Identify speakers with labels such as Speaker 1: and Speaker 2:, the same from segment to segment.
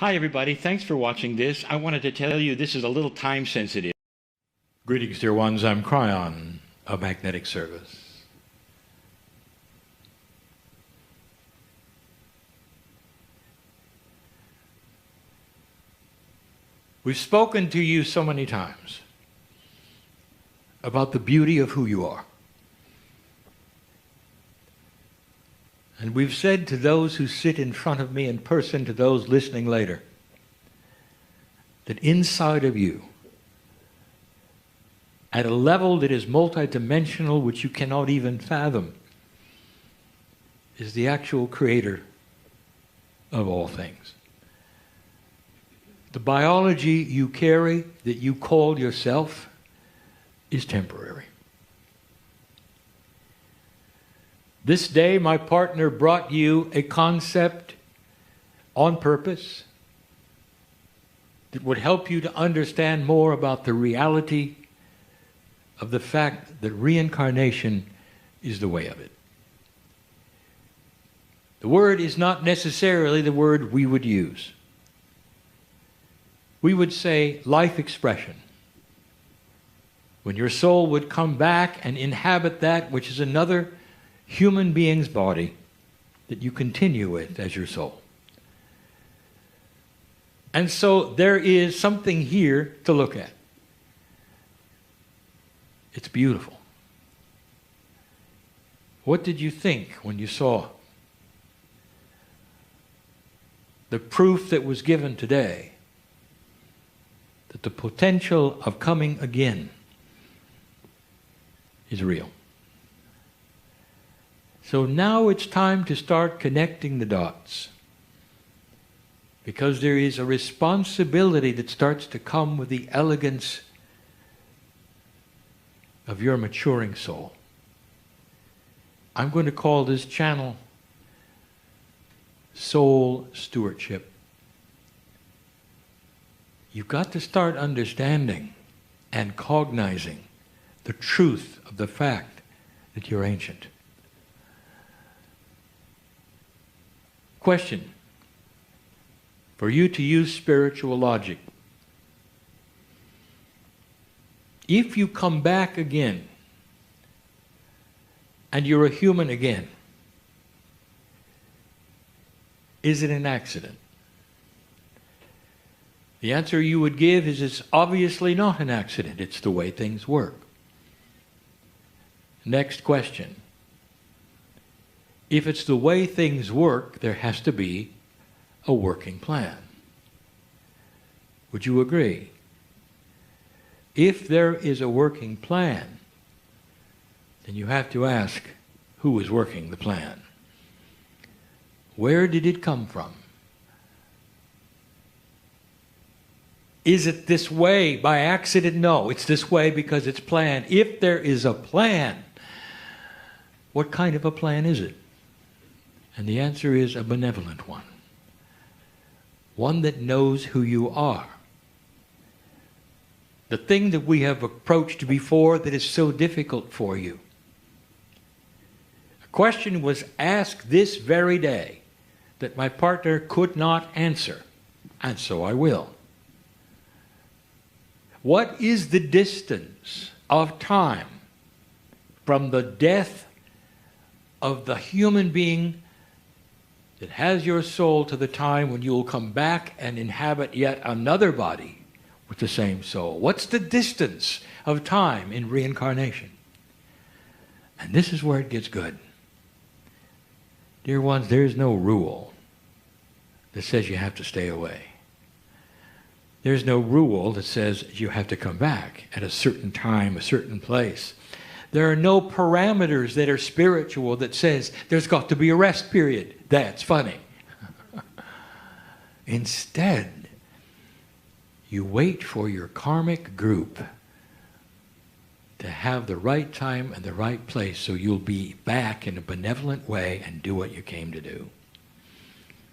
Speaker 1: Hi everybody, thanks for watching this. I wanted to tell you this is a little time sensitive. Greetings dear ones, I'm Kryon of Magnetic Service. We've spoken to you so many times about the beauty of who you are. And we've said to those who sit in front of me in person, to those listening later, that inside of you, at a level that is multidimensional, which you cannot even fathom, is the actual creator of all things. The biology you carry, that you call yourself, is temporary. This day, my partner brought you a concept on purpose that would help you to understand more about the reality of the fact that reincarnation is the way of it. The word is not necessarily the word we would use. We would say life expression. When your soul would come back and inhabit that which is another human being's body that you continue with as your soul. And so there is something here to look at. It's beautiful. What did you think when you saw the proof that was given today that the potential of coming again is real? So now it's time to start connecting the dots, because there is a responsibility that starts to come with the elegance of your maturing soul. I'm going to call this channel Soul Stewardship. You've got to start understanding and cognizing the truth of the fact that you're ancient. Question, for you to use spiritual logic. If you come back again, and you're a human again, is it an accident? The answer you would give is it's obviously not an accident. It's the way things work. Next question. If it's the way things work, there has to be a working plan. Would you agree? If there is a working plan, then you have to ask, who is working the plan? Where did it come from? Is it this way by accident? No, it's this way because it's planned. If there is a plan, what kind of a plan is it? And the answer is a benevolent one. One that knows who you are. The thing that we have approached before that is so difficult for you. A question was asked this very day that my partner could not answer, and so I will. What is the distance of time from the death of the human being that has your soul to the time when you will come back and inhabit yet another body with the same soul? What's the distance of time in reincarnation? And this is where it gets good. Dear ones, there is no rule that says you have to stay away. There's no rule that says you have to come back at a certain time, a certain place. There are no parameters that are spiritual that says there's got to be a rest period. That's funny. Instead, you wait for your karmic group to have the right time and the right place so you'll be back in a benevolent way and do what you came to do.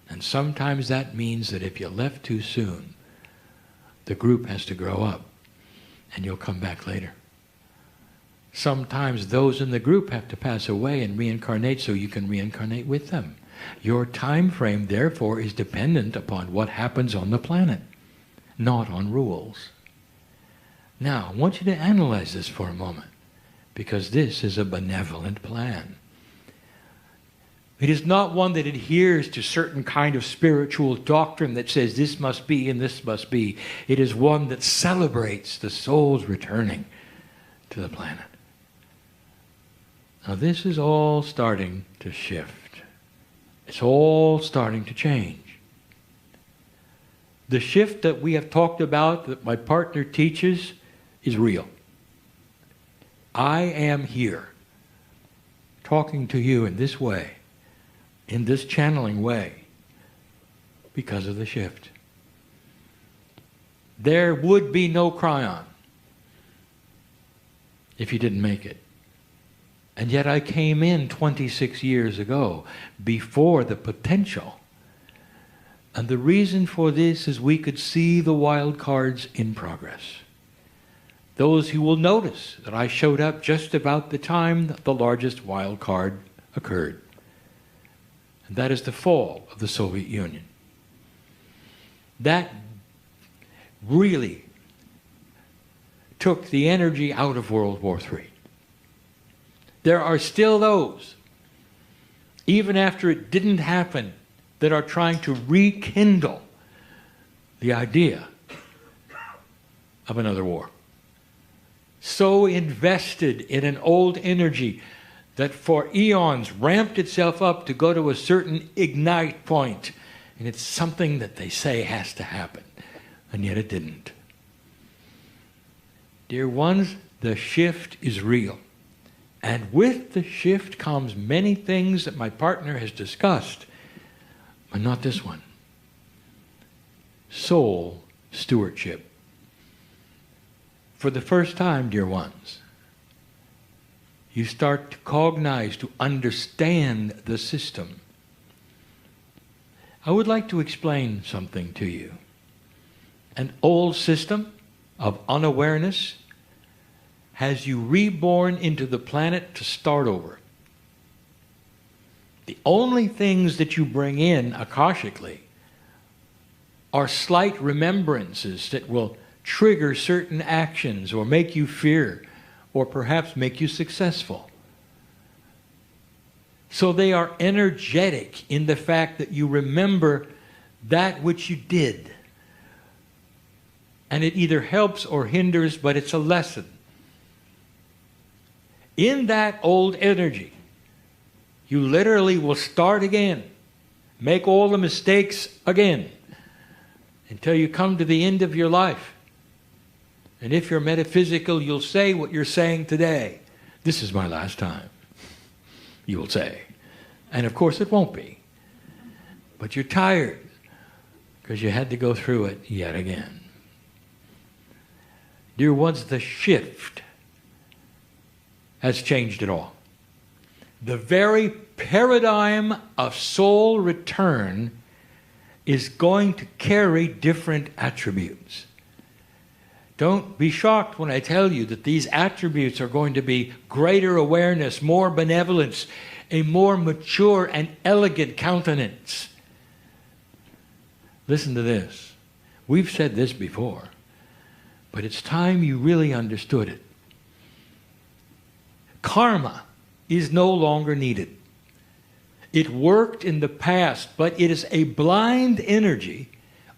Speaker 1: And sometimes that means that if you left too soon, the group has to grow up and you'll come back later. Sometimes those in the group have to pass away and reincarnate so you can reincarnate with them. Your time frame, therefore, is dependent upon what happens on the planet, not on rules. Now, I want you to analyze this for a moment, because this is a benevolent plan. It is not one that adheres to certain kind of spiritual doctrine that says this must be and this must be. It is one that celebrates the soul's returning to the planet. Now this is all starting to shift. It's all starting to change. The shift that we have talked about, that my partner teaches, is real. I am here, talking to you in this way, in this channeling way, because of the shift. There would be no Kryon if you didn't make it. And yet I came in 26 years ago, before the potential. And the reason for this is we could see the wild cards in progress. Those who will notice that I showed up just about the time that the largest wild card occurred. And that is the fall of the Soviet Union. That really took the energy out of World War III. There are still those, even after it didn't happen, that are trying to rekindle the idea of another war. So invested in an old energy that for eons ramped itself up to go to a certain ignite point. And it's something that they say has to happen, and yet it didn't. Dear ones, the shift is real. And with the shift comes many things that my partner has discussed, but not this one. Soul stewardship. For the first time, dear ones, you start to cognize, to understand the system. I would like to explain something to you. An old system of unawareness has you reborn into the planet to start over. The only things that you bring in akashically are slight remembrances that will trigger certain actions or make you fear or perhaps make you successful. So they are energetic in the fact that you remember that which you did. And it either helps or hinders, but it's a lesson. In that old energy, you literally will start again, make all the mistakes again, until you come to the end of your life. And if you're metaphysical, you'll say what you're saying today. This is my last time, you will say. And of course it won't be. But you're tired, because you had to go through it yet again. Dear ones, the shift has changed it all. The very paradigm of soul return is going to carry different attributes. Don't be shocked when I tell you that these attributes are going to be greater awareness, more benevolence, a more mature and elegant countenance. Listen to this. We've said this before, but it's time you really understood it. Karma is no longer needed. It worked in the past, but it is a blind energy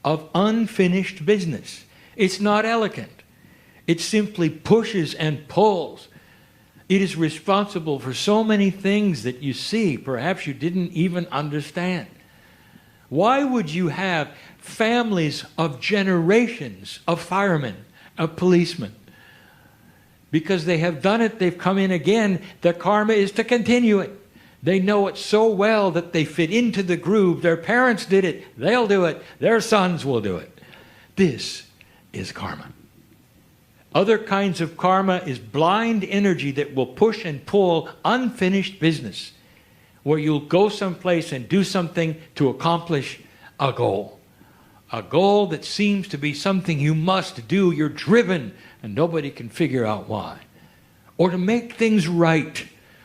Speaker 1: of unfinished business. It's not elegant. It simply pushes and pulls. It is responsible for so many things that you see, perhaps you didn't even understand. Why would you have families of generations of firemen, of policemen? Because they have done it, they've come in again, the karma is to continue it. They know it so well that they fit into the groove. Their parents did it, they'll do it, their sons will do it. This is karma. Other kinds of karma is blind energy that will push and pull unfinished business, where you'll go someplace and do something to accomplish a goal. A goal that seems to be something you must do. You're driven and nobody can figure out why. Or to make things right,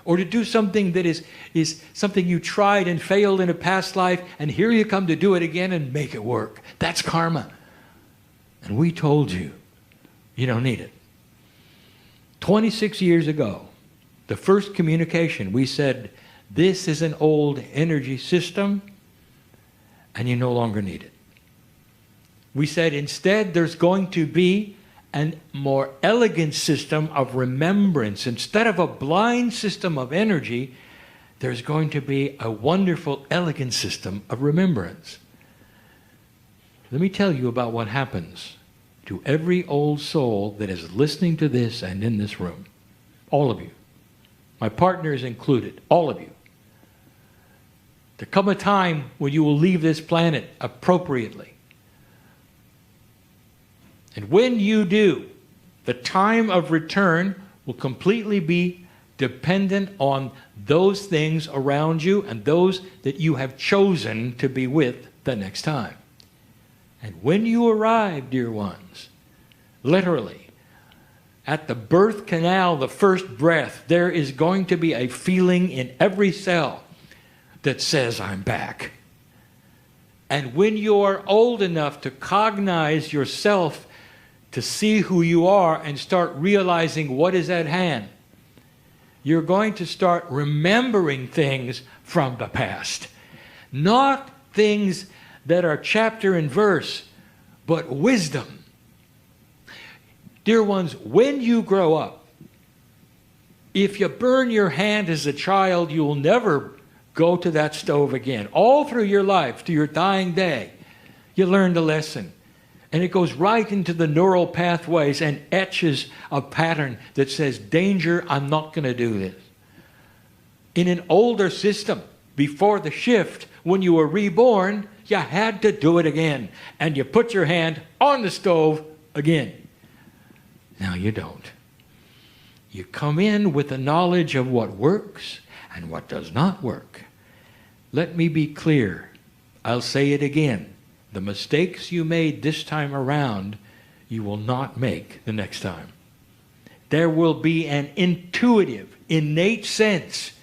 Speaker 1: or to do something that is something you tried and failed in a past life, and here you come to do it again and make it work. That's karma. And we told you, you don't need it. 26 years ago, the first communication, we said, this is an old energy system, and you no longer need it. We said instead there's going to be a more elegant system of remembrance. Instead of a blind system of energy, there's going to be a wonderful, elegant system of remembrance. Let me tell you about what happens to every old soul that is listening to this and in this room. All of you. My partners included. All of you. There come a time when you will leave this planet appropriately. And when you do, the time of return will completely be dependent on those things around you and those that you have chosen to be with the next time. And when you arrive, dear ones, literally, at the birth canal, the first breath, there is going to be a feeling in every cell that says, I'm back. And when you are old enough to cognize yourself, to see who you are and start realizing what is at hand, you're going to start remembering things from the past. Not things that are chapter and verse, but wisdom. Dear ones, when you grow up, if you burn your hand as a child, you will never go to that stove again. All through your life, to your dying day, you learned a lesson. And it goes right into the neural pathways and etches a pattern that says, danger, I'm not going to do this. In an older system, before the shift, when you were reborn, you had to do it again. And you put your hand on the stove again. Now you don't. You come in with the knowledge of what works and what does not work. Let me be clear. I'll say it again. The mistakes you made this time around, you will not make the next time. There will be an intuitive, innate sense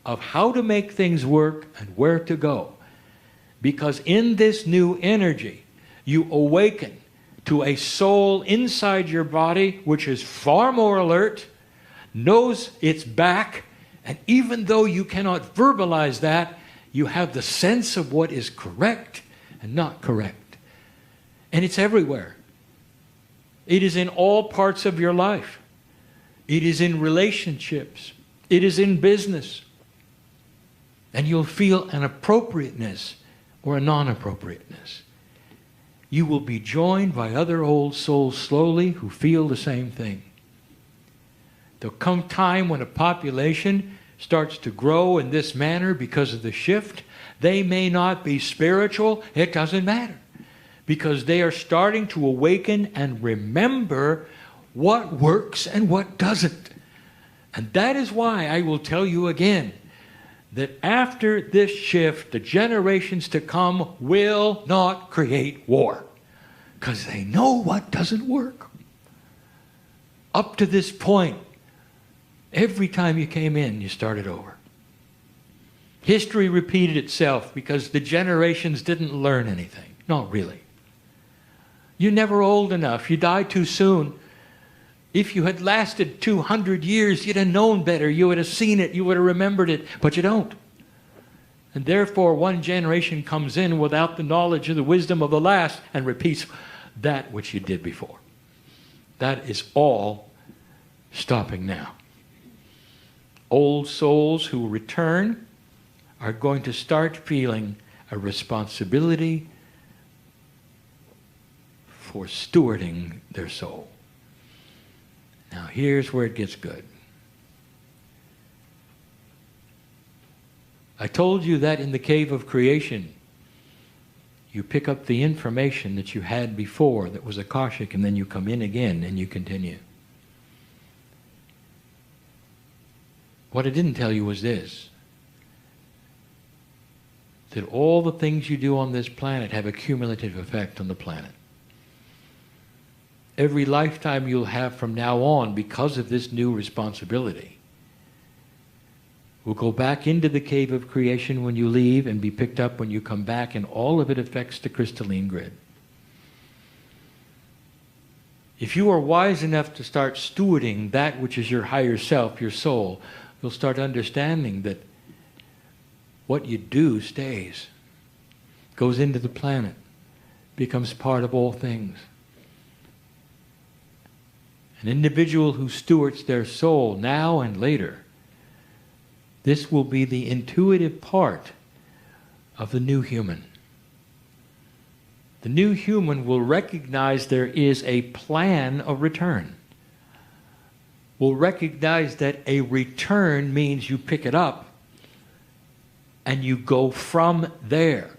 Speaker 1: of how to make things work and where to go. Because in this new energy, you awaken to a soul inside your body which is far more alert, knows it's back, and even though you cannot verbalize that, you have the sense of what is correct and not correct. And it's everywhere. It is in all parts of your life. It is in relationships. It is in business. And you'll feel an appropriateness or a non-appropriateness. You will be joined by other old souls slowly who feel the same thing. There'll come time when a population starts to grow in this manner because of the shift. They may not be spiritual, it doesn't matter. Because they are starting to awaken and remember what works and what doesn't. And that is why I will tell you again, that after this shift, the generations to come will not create war. Because they know what doesn't work. Up to this point, every time you came in, you started over. History repeated itself because the generations didn't learn anything. Not really. You're never old enough. You died too soon. If you had lasted 200 years, you'd have known better. You would have seen it. You would have remembered it. But you don't. And therefore, one generation comes in without the knowledge of the wisdom of the last and repeats that which you did before. That is all stopping now. Old souls who return are going to start feeling a responsibility for stewarding their soul. Now here's where it gets good. I told you that in the cave of creation, you pick up the information that you had before that was Akashic, and then you come in again and you continue. What I didn't tell you was this, that all the things you do on this planet have a cumulative effect on the planet. Every lifetime you'll have from now on, because of this new responsibility, will go back into the cave of creation when you leave and be picked up when you come back, and all of it affects the crystalline grid. If you are wise enough to start stewarding that which is your higher self, your soul, you'll start understanding that what you do stays, goes into the planet, becomes part of all things. An individual who stewards their soul now and later, this will be the intuitive part of the new human. The new human will recognize there is a plan of return. Will recognize that a return means you pick it up and you go from there.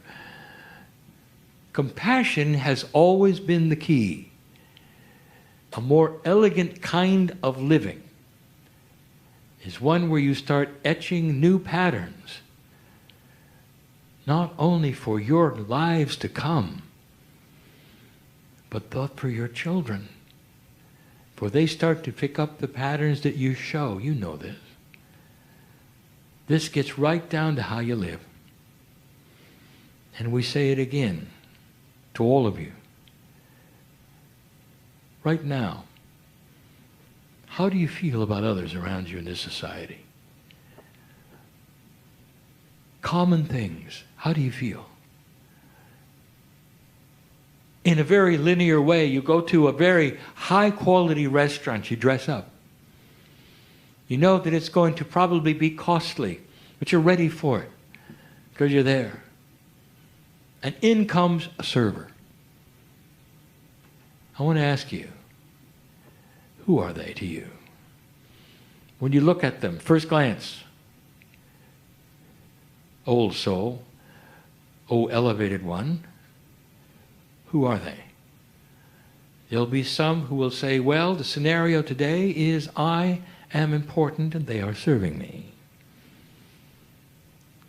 Speaker 1: Compassion has always been the key. A more elegant kind of living is one where you start etching new patterns, not only for your lives to come, but for your children. For they start to pick up the patterns that you show. You know this. This gets right down to how you live. And we say it again to all of you. Right now, how do you feel about others around you in this society? Common things. How do you feel? In a very linear way, you go to a very high-quality restaurant, you dress up. You know that it's going to probably be costly, but you're ready for it because you're there. And in comes a server. I want to ask you, who are they to you? When you look at them, first glance, old soul, oh elevated one, who are they? There'll be some who will say, well, the scenario today is I am important and they are serving me.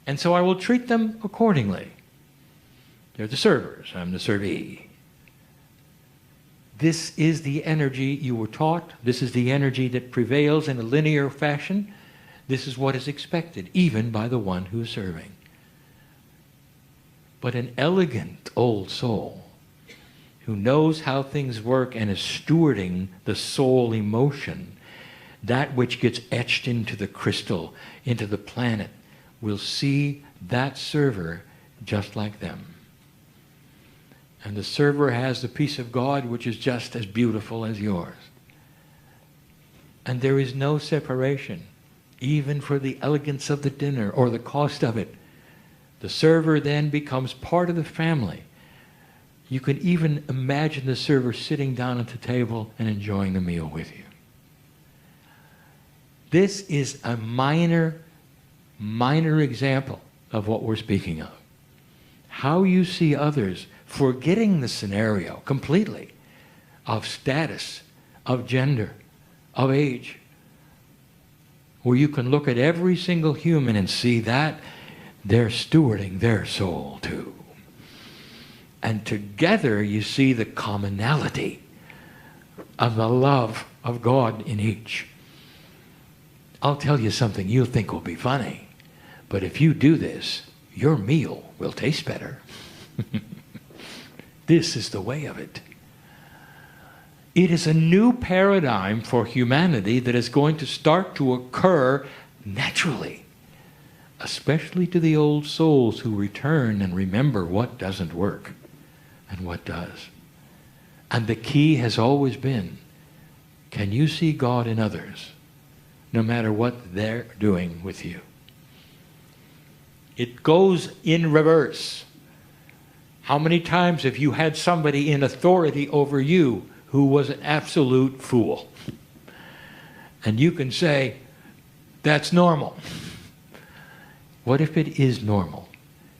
Speaker 1: And so I will treat them accordingly. They're the servers, I'm the servee. This is the energy you were taught. This is the energy that prevails in a linear fashion. This is what is expected, even by the one who is serving. But an elegant old soul who knows how things work and is stewarding the soul emotion, that which gets etched into the crystal, into the planet, will see that server just like them. And the server has the peace of God which is just as beautiful as yours. And there is no separation, even for the elegance of the dinner or the cost of it. The server then becomes part of the family. You can even imagine the server sitting down at the table and enjoying the meal with you. This is a minor example of what we're speaking of. How you see others, forgetting the scenario completely of status, of gender, of age, where you can look at every single human and see that they're stewarding their soul too. And together you see the commonality of the love of God in each. I'll tell you something you'll think will be funny, but if you do this, your meal will taste better. This is the way of it. It is a new paradigm for humanity that is going to start to occur naturally, especially to the old souls who return and remember what doesn't work and what does. And the key has always been, can you see God in others, no matter what they're doing with you? It goes in reverse. How many times have you had somebody in authority over you who was an absolute fool? And you can say, that's normal. What if it is normal?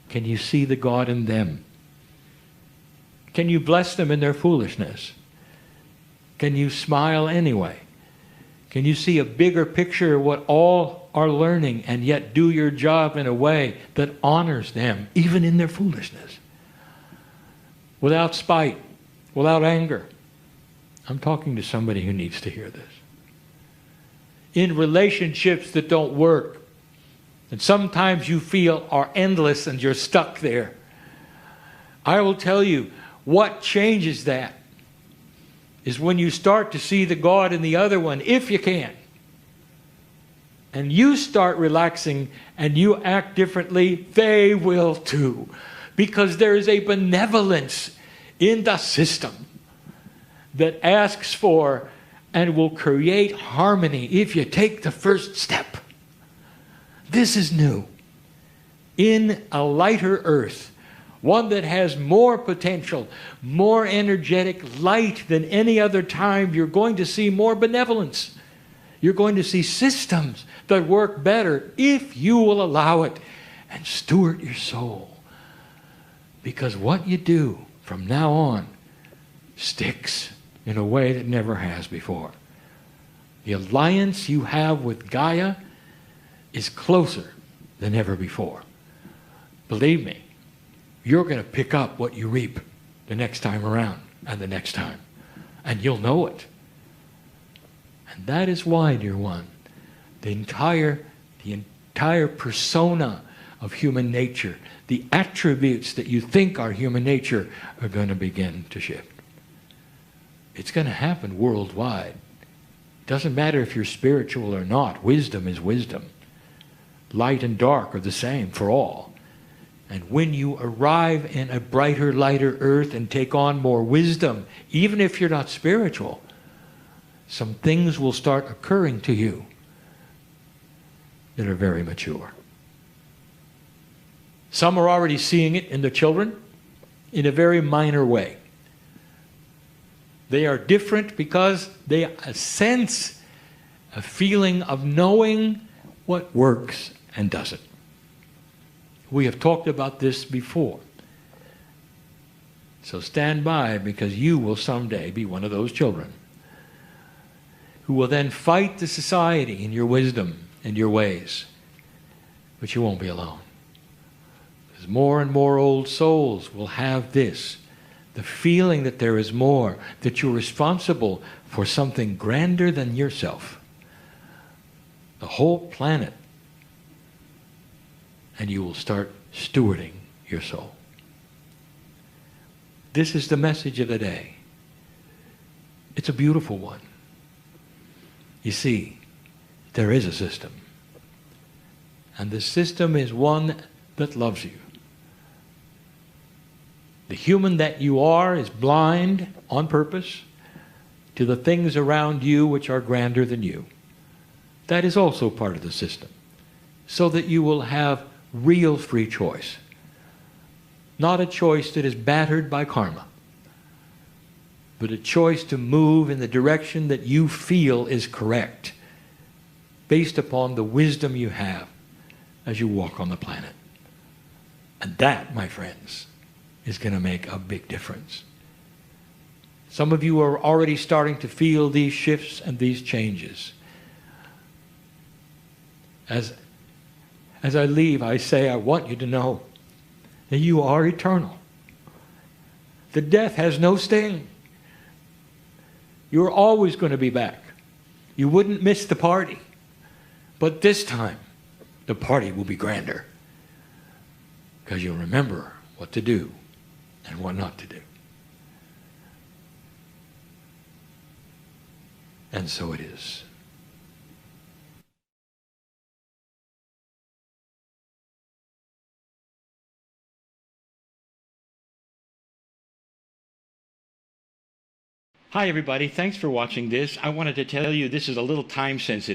Speaker 1: Can you see the God in them? Can you bless them in their foolishness? Can you smile anyway? Can you see a bigger picture of what all are learning and yet do your job in a way that honors them, even in their foolishness? Without spite, without anger. I'm talking to somebody who needs to hear this. In relationships that don't work, and sometimes you feel are endless and you're stuck there. I will tell you, what changes that is when you start to see the God in the other one, if you can. And you start relaxing and you act differently, they will too. Because there is a benevolence in the system that asks for and will create harmony if you take the first step. This is new. In a lighter earth, one that has more potential, more energetic light than any other time, you're going to see more benevolence. You're going to see systems that work better if you will allow it and steward your soul. Because what you do from now on sticks in a way that never has before. The alliance you have with Gaia is closer than ever before. Believe me, you're going to pick up what you reap the next time around and the next time. And you'll know it. And that is why, dear one, the entire persona of human nature, the attributes that you think are human nature, are going to begin to shift. It's going to happen worldwide. It doesn't matter if you're spiritual or not. Wisdom is wisdom. Light and dark are the same for all. And when you arrive in a brighter, lighter earth and take on more wisdom, even if you're not spiritual, some things will start occurring to you that are very mature. Some are already seeing it in the children in a very minor way. They are different because they sense a feeling of knowing what works and doesn't. We have talked about this before. So stand by, because you will someday be one of those children who will then fight the society in your wisdom and your ways. But you won't be alone. Because more and more old souls will have this, the feeling that there is more, that you're responsible for something grander than yourself. The whole planet. And you will start stewarding your soul. This is the message of the day. It's a beautiful one. You see, there is a system. And the system is one that loves you. The human that you are is blind on purpose to the things around you which are grander than you. That is also part of the system. So that you will have real free choice. Not a choice that is battered by karma, but a choice to move in the direction that you feel is correct, based upon the wisdom you have as you walk on the planet. And that, my friends, is going to make a big difference. Some of you are already starting to feel these shifts and these changes. As I leave, I say, I want you to know that you are eternal. The death has no sting. You're always going to be back. You wouldn't miss the party. But this time, the party will be grander. Because you'll remember what to do and what not to do. And so it is. Hi everybody, thanks for watching this. I wanted to tell you this is a little time sensitive.